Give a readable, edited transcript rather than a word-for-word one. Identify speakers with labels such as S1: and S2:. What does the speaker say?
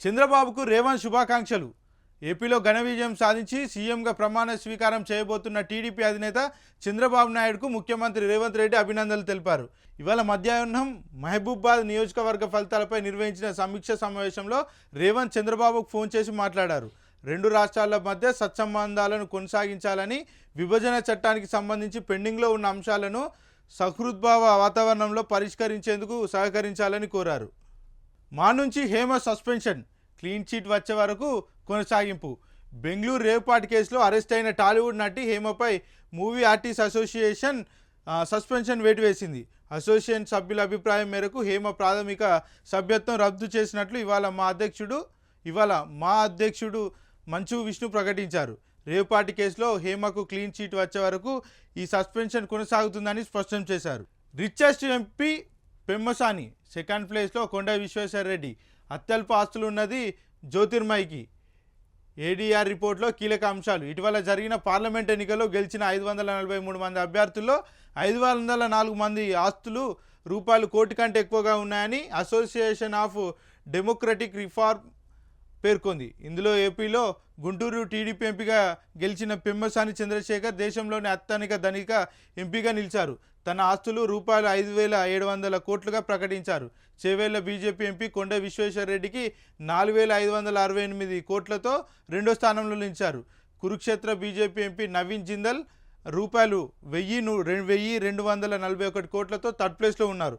S1: చంద్రబాబుకు రేవంత్ శుభాకాంక్షలు. ఏపీలో ఘన విజయం సాధించి సీఎంగా ప్రమాణ స్వీకారం చేయబోతున్న టీడీపీ అధినేత చంద్రబాబు నాయుడుకు ముఖ్యమంత్రి రేవంత్ రెడ్డి అభినందనలు తెలిపారు. ఇవాళ మధ్యాహ్నం మహబూబాబాద్ నియోజకవర్గ ఫలితాలపై నిర్వహించిన సమీక్ష సమావేశంలో రేవంత్ చంద్రబాబుకు ఫోన్ చేసి మాట్లాడారు. రెండు రాష్ట్రాల మధ్య సత్సంబంధాలను కొనసాగించాలని, విభజన చట్టానికి సంబంధించి పెండింగ్లో ఉన్న అంశాలను సహృద్భావ వాతావరణంలో పరిష్కరించేందుకు సహకరించాలని కోరారు. మా నుంచి హేమ సస్పెన్షన్, క్లీన్ చిట్ వచ్చే వరకు కొనసాగింపు. బెంగళూరు రేవ్పాట్ కేసులో అరెస్ట్ అయిన టాలీవుడ్ నటి హేమపై మూవీ ఆర్టిస్ట్ అసోసియేషన్ సస్పెన్షన్ వేటు వేసింది. అసోసియేషన్ సభ్యుల అభిప్రాయం మేరకు హేమ ప్రాథమిక సభ్యత్వం రద్దు చేసినట్లు ఇవాళ మా అధ్యక్షుడు మంచు విష్ణు ప్రకటించారు. రేవ్పాట్ కేసులో హేమకు క్లీన్ చిట్ వచ్చే వరకు ఈ సస్పెన్షన్ కొనసాగుతుందని స్పష్టం చేశారు. రిచెస్ట్ ఎంపీ పెమ్మసాని, సెకండ్ ప్లేస్లో కొండ విశ్వేశ్వరరెడ్డి. అత్యల్ప ఆస్తులు ఉన్నది జ్యోతిర్మయికి. ఏడీఆర్ రిపోర్ట్లో కీలక అంశాలు. ఇటీవల జరిగిన పార్లమెంట్ ఎన్నికల్లో గెలిచిన 543 మంది అభ్యర్థుల్లో 504 మంది ఆస్తులు రూపాయలు కోటి కంటే ఎక్కువగా ఉన్నాయని అసోసియేషన్ ఆఫ్ డెమోక్రటిక్ రిఫార్మ్ పేర్కొంది. ఇందులో ఏపీలో గుంటూరు టీడీపీ ఎంపీగా గెలిచిన పెమ్మసాని చంద్రశేఖర్ దేశంలోని అత్యధిక ధనిక ఎంపీగా నిలిచారు. తన ఆస్తులు రూపాయలు 5,700 కోట్లుగా ప్రకటించారు. చేవేళ్ల బీజేపీ ఎంపీ కొండ విశ్వేశ్వరరెడ్డికి 4,568 కోట్లతో రెండో స్థానంలో నిలిచారు. కురుక్షేత్ర బీజేపీ ఎంపీ నవీన్ జిందల్ రూపాయలు 1,241 కోట్లతో థర్డ్ ప్లేస్లో ఉన్నారు.